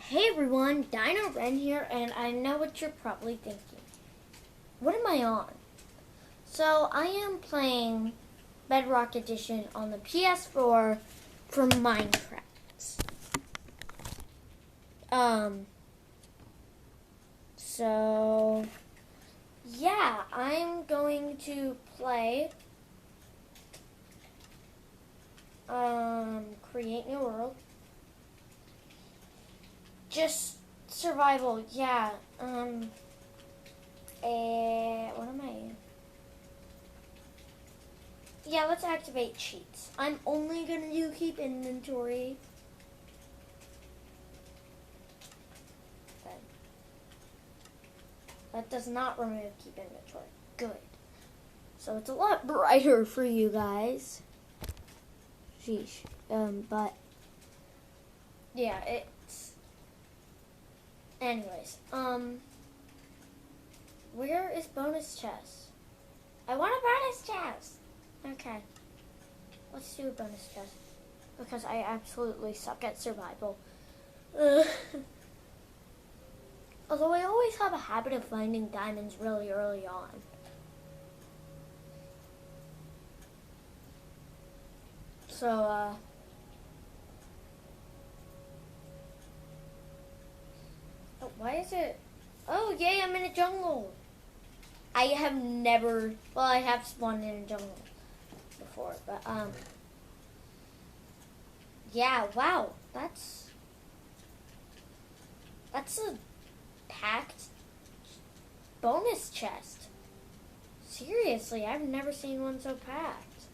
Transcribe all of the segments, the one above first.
Hey everyone, DinoRen here, and I know what you're probably thinking. What am I on? So, I am playing Bedrock Edition on the PS4 for Minecraft. So, yeah, I'm going to play, Create New World. Just survival, yeah. What am I? Yeah, let's activate cheats. I'm only gonna do keep inventory. That does not remove keep inventory. Good. So it's a lot brighter for you guys. Sheesh. But yeah, it's. Anyways, where is bonus chest? I want a bonus chest. Okay, let's do a bonus chest because I absolutely suck at survival. Although I always have a habit of finding diamonds really early on. So, oh, why is it? Oh, yay, I'm in a jungle. I have never, well, I have spawned in a jungle before, but, yeah, wow, that's a packed bonus chest. Seriously, I've never seen one so packed.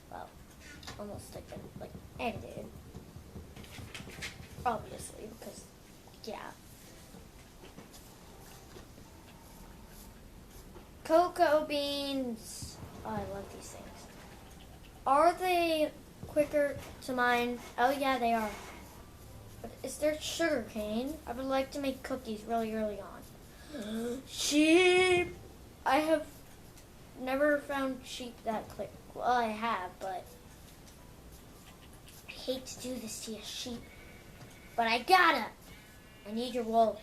Well, almost like edited, obviously, because, yeah. Cocoa beans. Oh, I love these things. Are they quicker to mine? Oh, yeah, they are. But is there sugar cane? I would like to make cookies really early on. Sheep! I have never found sheep that quick. Well, I have, but I hate to do this to you, sheep. But I gotta. I need your wool.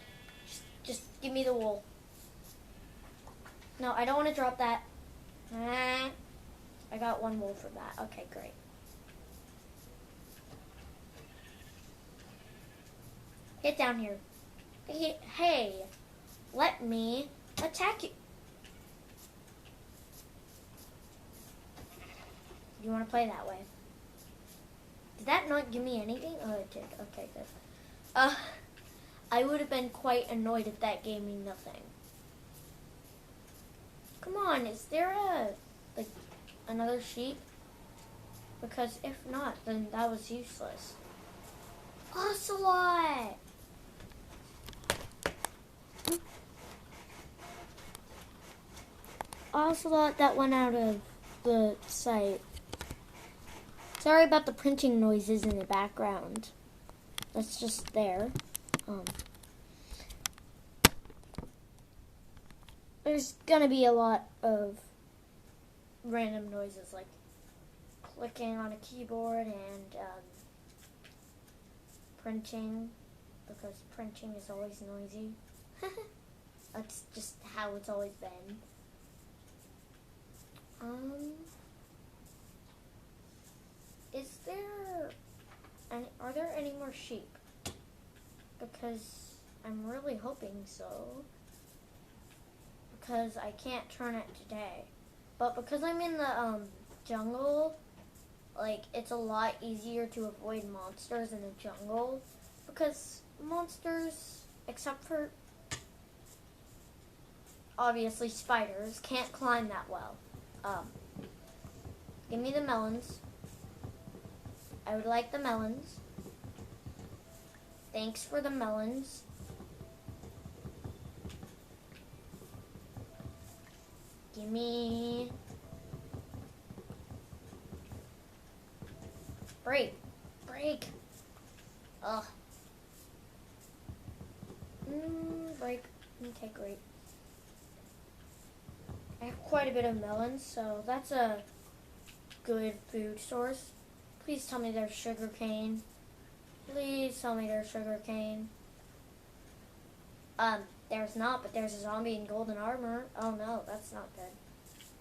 Just give me the wool. No, I don't want to drop that. I got one wool for that. Okay, great. Get down here. Hey, let me attack you. You want to play that way? Did that not give me anything? Oh, it did. Okay, good. I would have been quite annoyed if that gave me nothing. Come on, is there another sheep? Because if not, then that was useless. Ocelot! Ocelot that went out of the site. Sorry about the printing noises in the background. That's just there. There's gonna be a lot of random noises like clicking on a keyboard and printing, because printing is always noisy. That's just how it's always been. Are there any more sheep? Because I'm really hoping so. Because I can't turn it today. But because I'm in the jungle, like, it's a lot easier to avoid monsters in the jungle. Because monsters, except for obviously spiders, can't climb that well. Give me the melons. I would like the melons. Thanks for the melons. Give me... Break. Ugh. Break. Okay, great. I have quite a bit of melons, so that's a good food source. Please tell me there's sugar cane. Please tell me there's sugar cane. There's not, but there's a zombie in golden armor. Oh no, that's not good.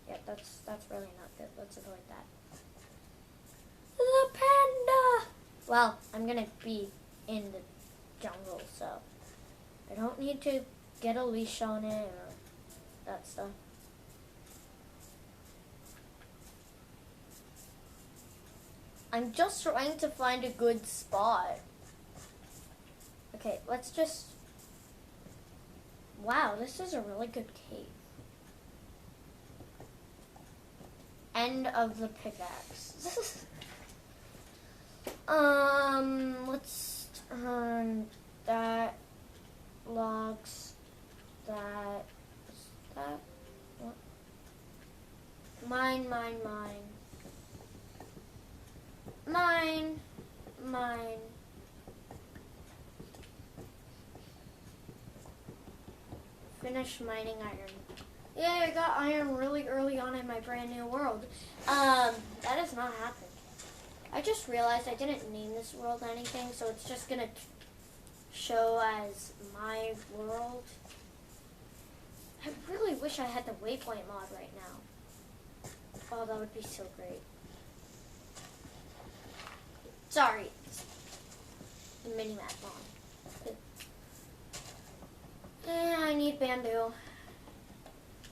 Yeah, that's really not good. Let's avoid that. The panda! Well, I'm gonna be in the jungle, so I don't need to get a leash on it or that stuff. I'm just trying to find a good spot. Okay, let's just... Wow, this is a really good cave. End of the pickaxe. Let's turn that logs, that, what? Mine. Finish mining iron. Yeah, I got iron really early on in my brand new world. That has not happened. I just realized I didn't name this world anything, so it's just gonna show as my world. I really wish I had the waypoint mod right now. Oh, that would be so great. Sorry, the mini-map mod. I need bamboo.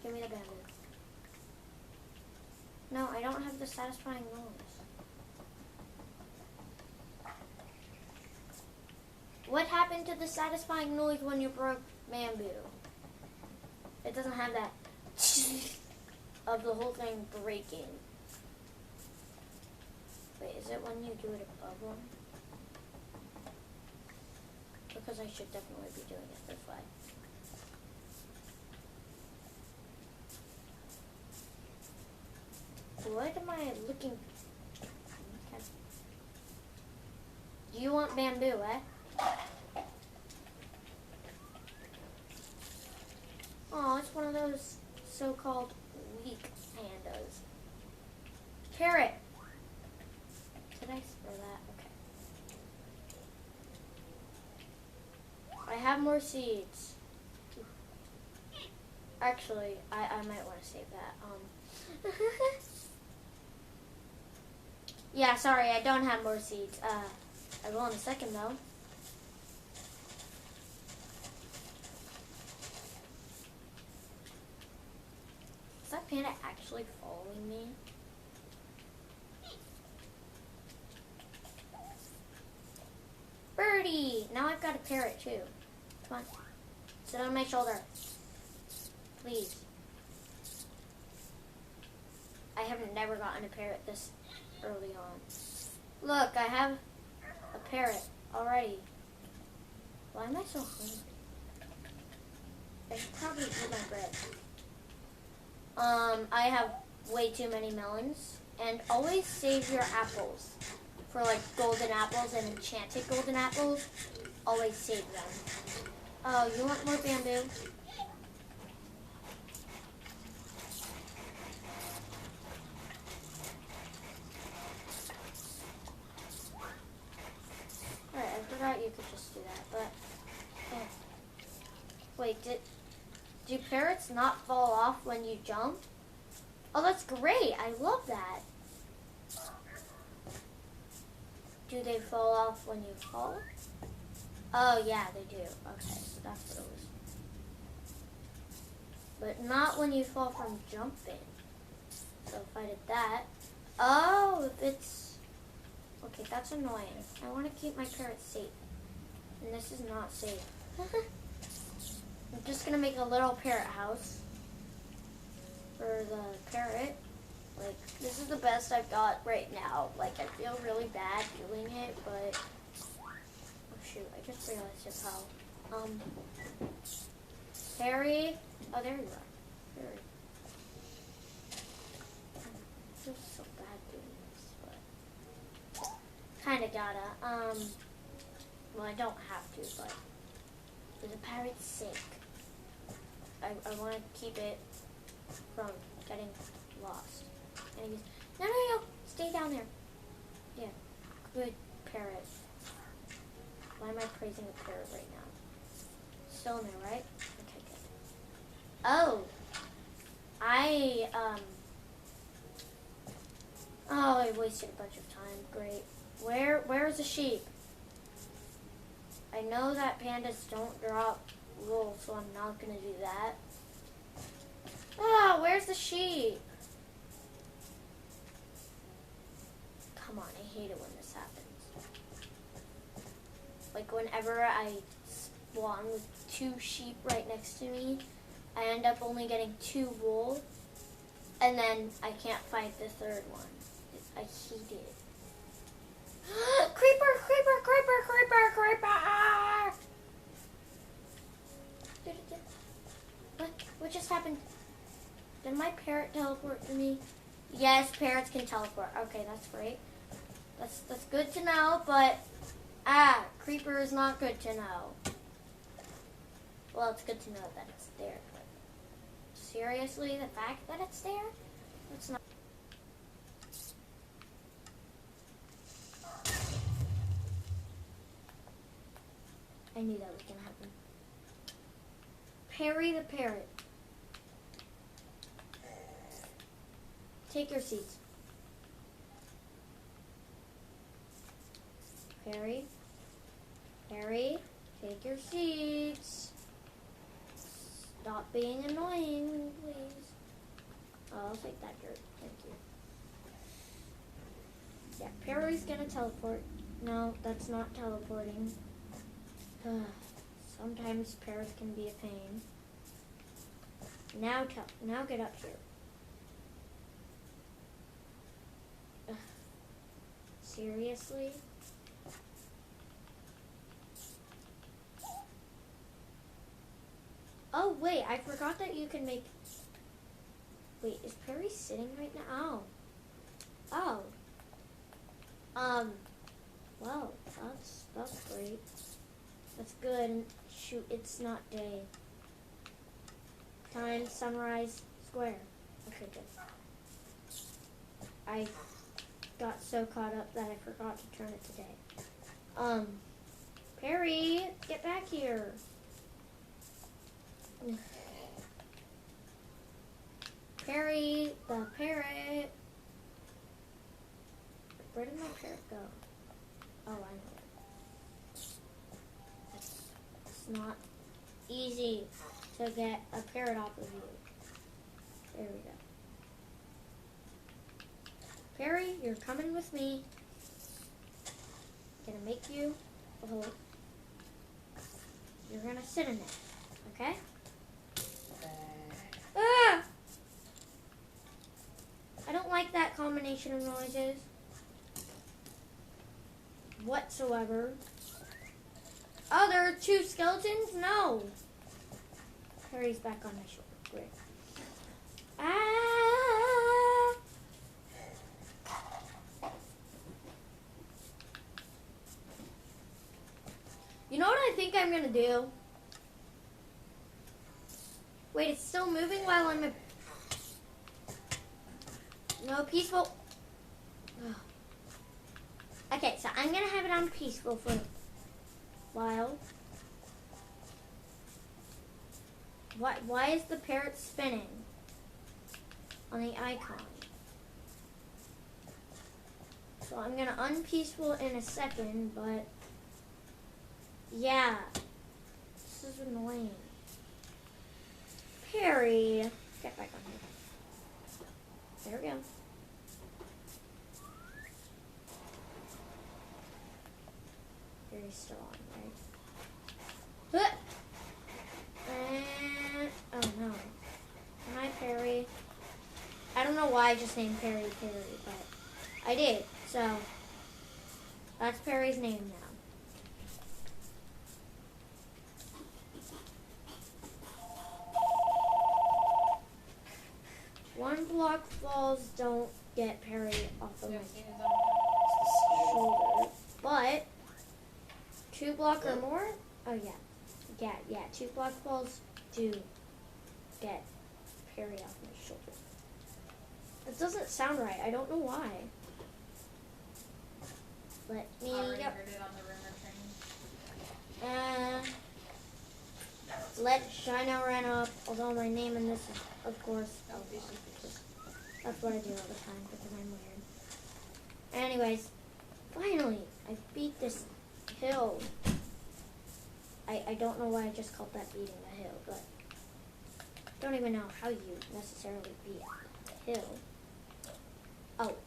Give me the bamboo. No, I don't have the satisfying noise. What happened to the satisfying noise when you broke bamboo? It doesn't have that of the whole thing breaking. Wait, is it when you do it above one? Because I should definitely be doing it this way. What am I looking? Okay. Do you want bamboo, eh? Oh, it's one of those so-called weak pandas. Parrot. Did I spell that? Okay. I have more seeds. Actually, I might want to save that. Yeah, sorry, I don't have more seeds. I will in a second, though. Is that panda actually following me? Birdie! Now I've got a parrot, too. Come on. Sit on my shoulder. Please. I have never gotten a parrot this early on. Look, I have a parrot already. Why am I so hungry? I should probably eat my bread. I have way too many melons. And always save your apples. For like golden apples and enchanted golden apples. Always save them. Oh, you want more bamboo? Alright, I forgot you could just do that, but... Oh. Wait, do parrots not fall off when you jump? Oh, that's great. I love that. Do they fall off when you fall? Oh, yeah, they do. Okay, so that's what it was. But not when you fall from jumping. So if I did that... Oh, if it's... Okay, that's annoying. I want to keep my parrot safe. And this is not safe. I'm just going to make a little parrot house for the parrot. Like, this is the best I've got right now. Like, I feel really bad doing it, but... Oh, shoot. I just realized just how... Harry... Oh, there you are. Harry. I feel so bad doing this, but... Kinda gotta. Well, I don't have to, but... For the parrot's sake. I want to keep it from getting lost. And he goes, no, stay down there. Yeah, good parrot. praising a parrot right now. Still in there, right? Okay, good. Oh, I wasted a bunch of time. Great. Where's the sheep? I know that pandas don't drop wool, so I'm not gonna do that. Ah, where's the sheep? Come on, I hate it when this happens. Like whenever I spawn with 2 sheep right next to me, I end up only getting 2 wool, and then I can't fight the 3rd one. I hate it. Creeper, creeper, creeper, creeper, creeper! What just happened? Did my parrot teleport to me? Yes, parrots can teleport. Okay, that's great. That's good to know, but creeper is not good to know. Well, it's good to know that it's there, but seriously, the fact that it's there, it's not. I knew that was gonna happen. Perry the parrot. Take your seats. Perry, take your seats. Stop being annoying, please. Oh, I'll take that dirt. Thank you. Yeah, Perry's gonna teleport. No, that's not teleporting. Sometimes parrots can be a pain. Now get up here. Seriously? Oh, wait, I forgot that you can make... Wait, is Perry sitting right now? Oh. Well, that's great. That's good. Shoot, it's not day. Time, sunrise, square. Okay, good. I got so caught up that I forgot to turn it to day. Perry, get back here. Perry, the parrot. Where did my parrot go? Oh, I know. It's not easy to get a parrot off of you. There we go. Perry, you're coming with me. I'm gonna make you a hole. You're gonna sit in it, okay? Ah! I don't like that combination of noises whatsoever. Oh, there are 2 skeletons? No. Perry's back on my shoulder. Great. Ah! You know what I think I'm gonna do? Wait, it's still moving while I'm a... No, peaceful. Ugh. Okay, so I'm gonna have it on peaceful for a while. Why is the parrot spinning on the icon? So I'm gonna unpeaceful in a second, but yeah, this is annoying. Perry, get back on here. There we go. Perry's still on, right? And, oh no. Hi, Perry. I don't know why I just named Perry, but I did. So, that's Perry's name now. One block falls don't get Perry off of my shoulder, but 2 block or more? Oh yeah. Yeah, 2 block falls do get Perry off my shoulder. It doesn't sound right. I don't know why. Let me go. And let DinoRen up, although my name in this is, of course, that's what I do all the time because I'm weird. Anyways, finally, I beat this hill. I don't know why I just called that beating the hill, but I don't even know how you necessarily beat the hill.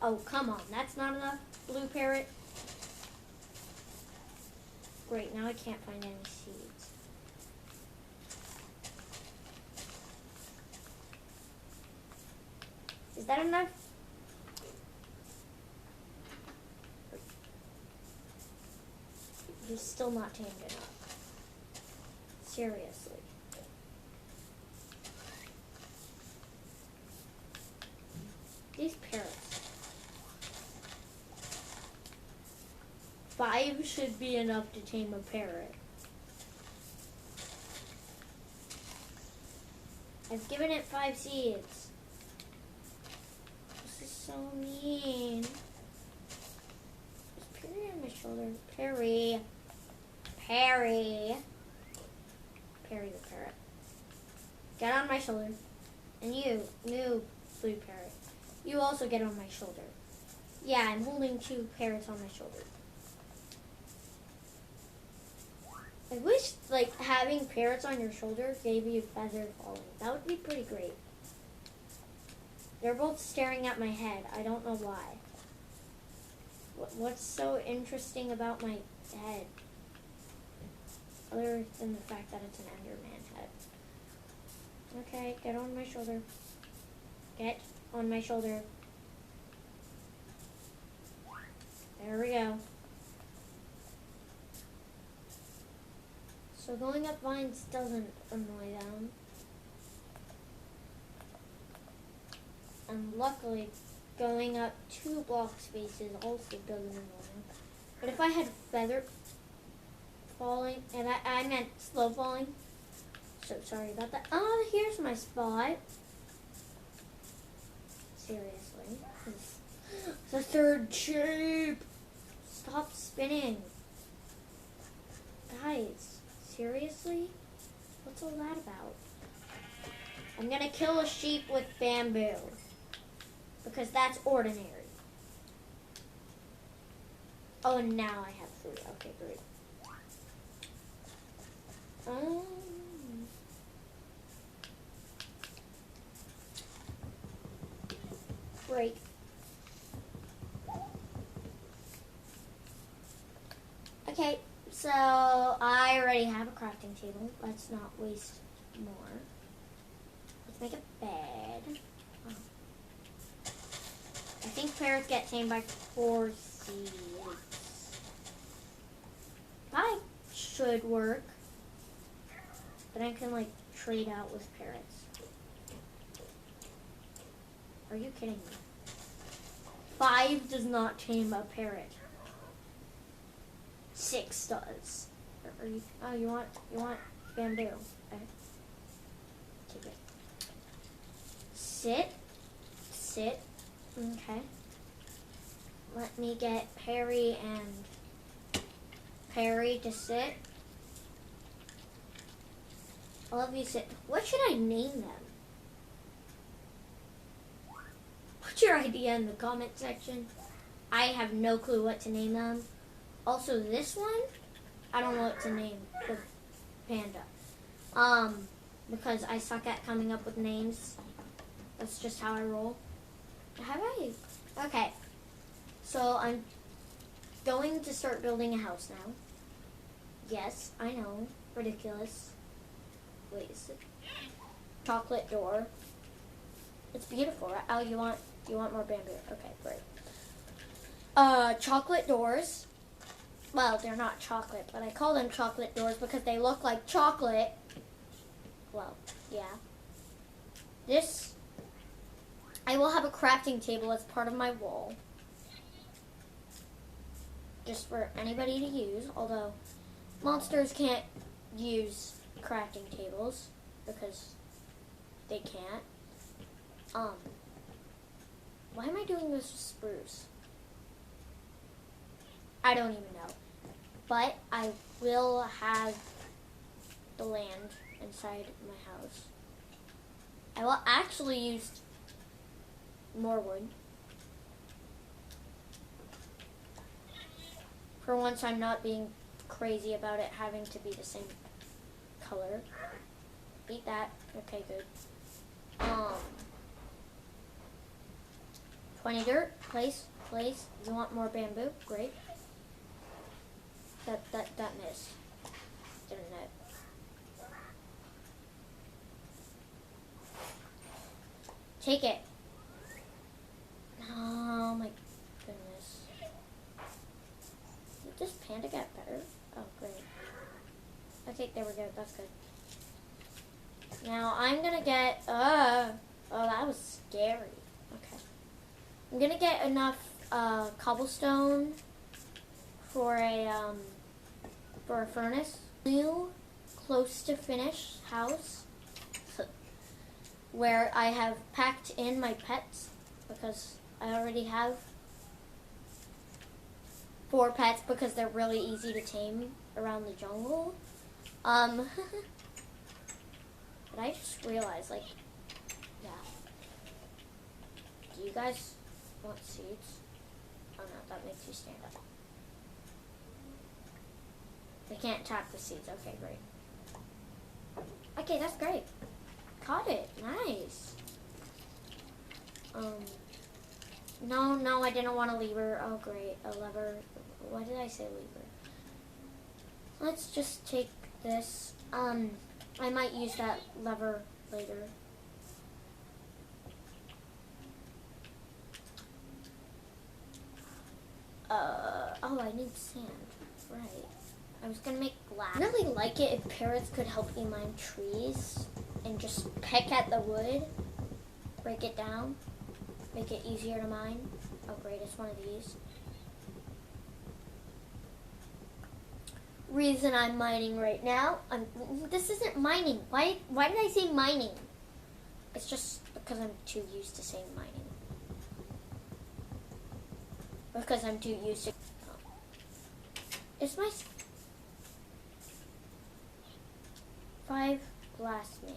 Oh, come on, that's not enough, blue parrot. Great, now I can't find any seeds. Is that enough? He's still not tamed enough. Seriously. These parrots. 5 should be enough to tame a parrot. I've given it 5 seeds. This is so mean. There's Perry on my shoulder. Perry. Perry the parrot. Get on my shoulder. And you, new blue parrot. You also get on my shoulder. Yeah, I'm holding 2 parrots on my shoulder. I wish, like, having parrots on your shoulder gave you feather falling. That would be pretty great. They're both staring at my head. I don't know why. What's so interesting about my head? Other than the fact that it's an Enderman head. Okay, get on my shoulder. Get on my shoulder. There we go. So going up vines doesn't annoy them. And luckily, going up 2 block spaces also doesn't annoy them. But if I had feather falling, and I meant slow falling. So sorry about that. Oh, here's my spot. Seriously. The 3rd shape. Stop spinning. Guys, seriously? What's all that about? I'm gonna kill a sheep with bamboo. Because that's ordinary. Oh, and now I have food. Okay, great. Great. Okay, so I already have a crafting table. Let's not waste more. Let's make a bed. Oh. I think parrots get tamed by 4 seeds. That should work. But I can, like, trade out with parrots. Are you kidding me? 5 does not tame a parrot. 6 does. Are you, oh, you want bamboo? Okay. Take it. Sit. Okay. Let me get Perry and Perry to sit. All of you sit. What should I name them? Put your idea in the comment section. I have no clue what to name them. Also, this one, I don't know what to name the panda. Because I suck at coming up with names. That's just how I roll. Okay. So I'm going to start building a house now. Yes, I know. Ridiculous. Wait, is it chocolate door? It's beautiful, right? Oh, you want more bamboo? Okay, great. Chocolate doors. Well, they're not chocolate, but I call them chocolate doors because they look like chocolate. Well, yeah. This, I will have a crafting table as part of my wall. Just for anybody to use, although monsters can't use crafting tables because they can't. Why am I doing this with spruce? I don't even know. but I will have the land inside my house. I will actually use more wood. For once, I'm not being crazy about it having to be the same color. Eat that. Okay, good. 20 dirt. Place. You want more bamboo? Great. That missed. Didn't it? Take it. Oh my goodness. Did this panda get better? Oh, great. Okay, there we go. That's good. Now I'm gonna get, oh, that was scary. Okay. I'm gonna get enough cobblestone for a furnace. New, close to finished house where I have packed in my pets because I already have 4 pets because they're really easy to tame around the jungle. But I just realized, like, yeah. Do you guys want seeds? Oh no, that makes you stand up. They can't tap the seeds. Okay, great. Okay, that's great. Caught it. Nice. No, I didn't want a lever. Oh, great. A lever. Why did I say lever? Let's just take this. I might use that lever later. Oh, I need sand. Right. I was gonna make glass. I really like it if parrots could help me mine trees and just peck at the wood, break it down, make it easier to mine. Oh great, it's one of these. Reason I'm mining right now. This isn't mining. Why did I say mining? It's just because I'm too used to saying mining. Because I'm too used to. Is my 5 glass made?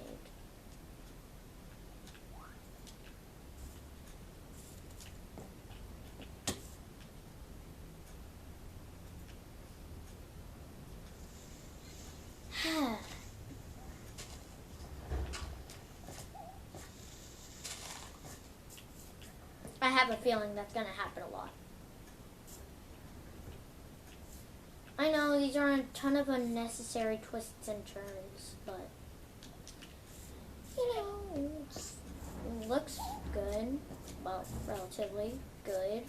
I have a feeling that's going to happen a lot. I know these are a ton of unnecessary twists and turns, but you know, it looks good. Well, relatively good.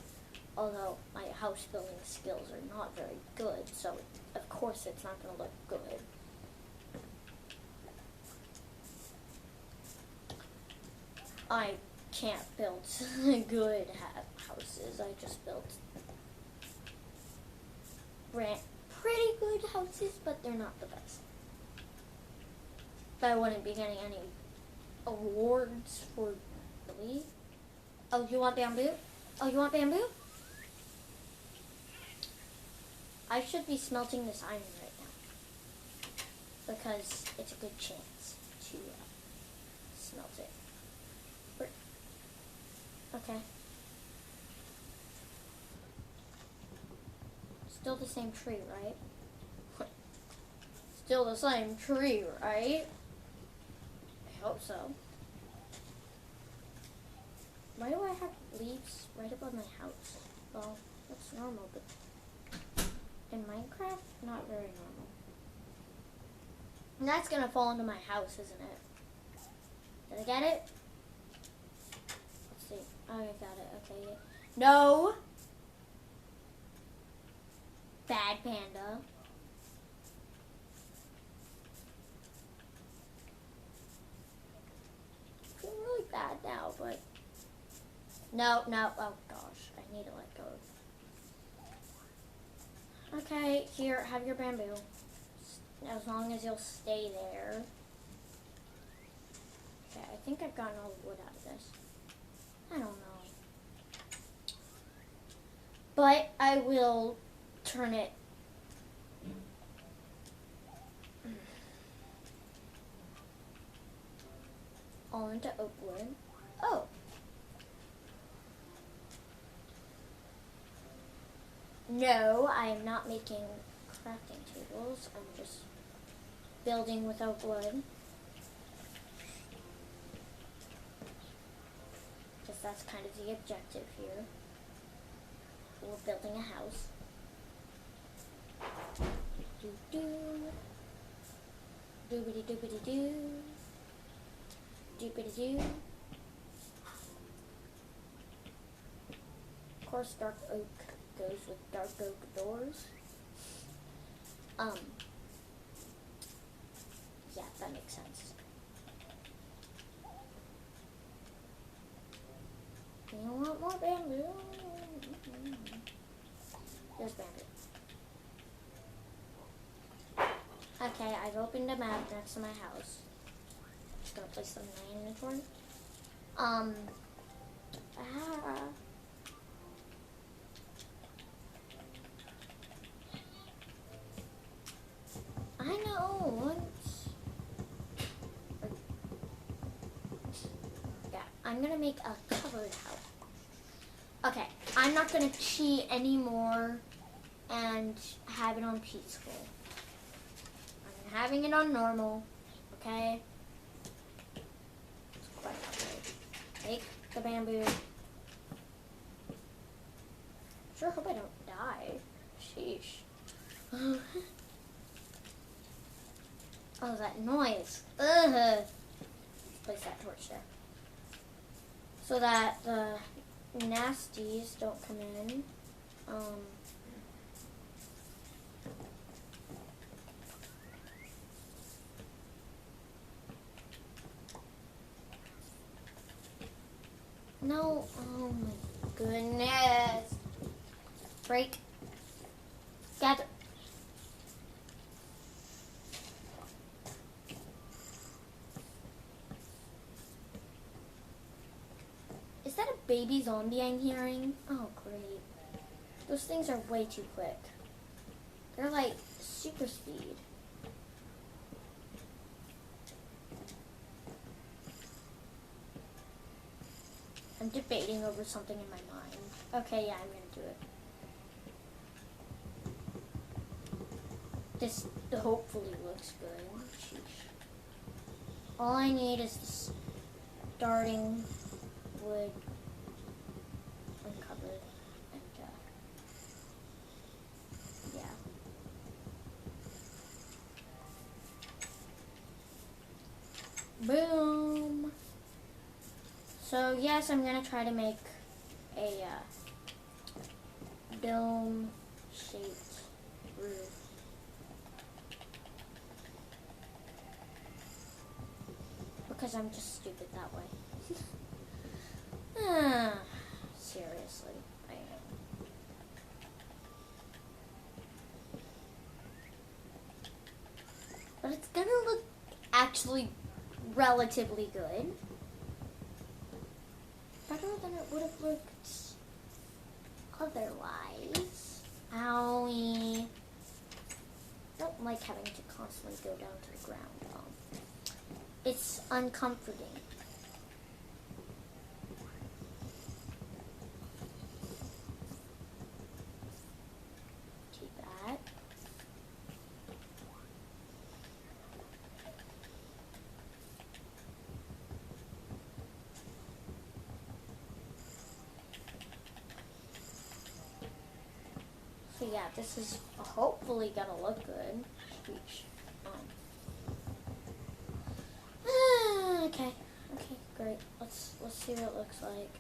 Although my house building skills are not very good, so of course it's not going to look good. I can't build good houses. I just built pretty good houses, but they're not the best. But I wouldn't be getting any awards for really. Oh, you want bamboo? Oh, you want bamboo? I should be smelting this iron right now because it's a good chance to smelt it. Okay. Still the same tree, right? Still the same tree, right? I hope so. Why do I have leaves right above my house? Well, that's normal, but in Minecraft, not very normal. And that's gonna fall into my house, isn't it? Did I get it? Let's see. Oh, I got it. Okay. No! Bad panda. I feel really bad now, but no. Oh gosh, I need to let go. Okay, here, have your bamboo. As long as you'll stay there. Okay, I think I've gotten all the wood out of this. I don't know. But I will turn it all into oak wood. Oh. No, I am not making crafting tables. I'm just building with oak wood. Because that's kind of the objective here. We're building a house. Doo-doo. Doobity-doobity-doo. Doobity-doo. Of course, dark oak goes with dark oak doors. Yeah, that makes sense. You want more bamboo? There's bamboo. Okay, I've opened a map next to my house. Just gonna place them in my inventory. I know. Yeah, I'm gonna make a covered house. Okay, I'm not gonna cheat anymore and have it on peaceful. I'm having it on normal, okay? It's quite okay. Take the bamboo. Sure hope I don't die. Sheesh. Oh, that noise. Ugh. Place that torch there. So that the nasties don't come in. No. Oh my goodness. Break. Gather. Is that a baby zombie I'm hearing? Oh, great. Those things are way too quick. They're like super speed. I'm debating over something in my mind. Okay, yeah, I'm gonna do it. This hopefully looks good. Sheesh. All I need is the starting wood uncovered, and yeah. Boom. So yes, I'm gonna try to make a dome-shaped roof. Because I'm just stupid that way. Seriously, I am. But it's gonna look actually relatively good. Better than it would have looked otherwise. Owie. Don't like having to constantly go down to the ground. It's uncomforting. Take that. So yeah, this is hopefully gonna look good. Speech. Okay, great. Let's see what it looks like.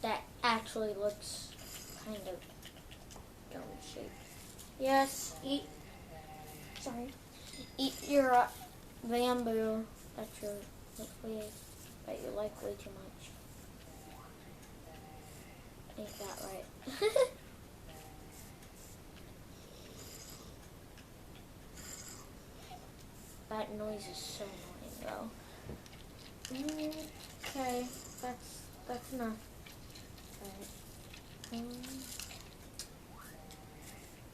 That actually looks kind of dome shaped. Yes, eat your bamboo that you like way too much. Ain't that right? That noise is so annoying, though. Okay, that's enough. Alright.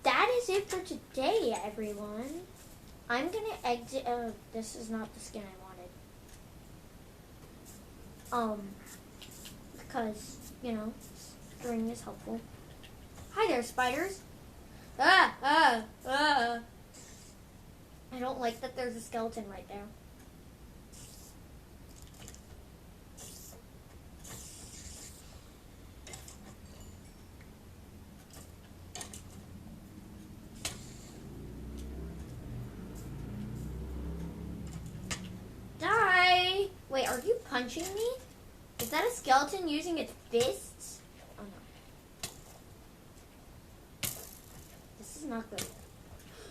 That is it for today, everyone. I'm gonna exit. Oh, this is not the skin I wanted. Because, you know, string is helpful. Hi there, spiders. I don't like that there's a skeleton right there. Die! Wait, are you punching me? Is that a skeleton using its fists? Oh no. This is not good.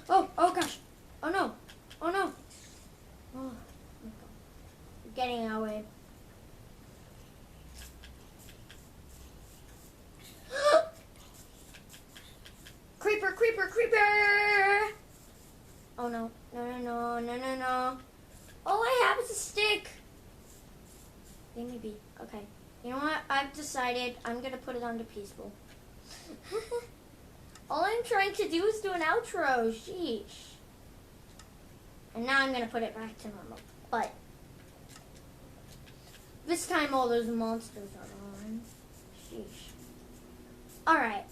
Oh gosh. Oh no. Oh no. Oh, you're getting away. Creeper, creeper, creeper! Oh no. No. All I have is a stick. Maybe. Okay. You know what? I've decided I'm going to put it onto peaceful. All I'm trying to do is do an outro. Sheesh. And now I'm going to put it back to normal. But this time all those monsters are on. Sheesh. Alright.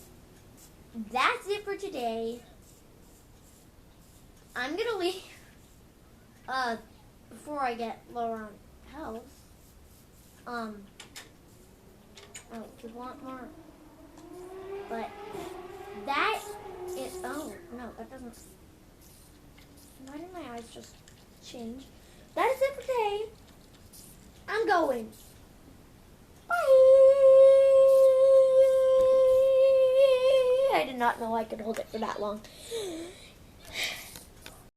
That's it for today. I'm going to leave. Before I get lower on health. Oh, we want more. But that is, oh, no, that doesn't, why did my eyes just change? That is it for today. I'm going. Bye. I did not know I could hold it for that long.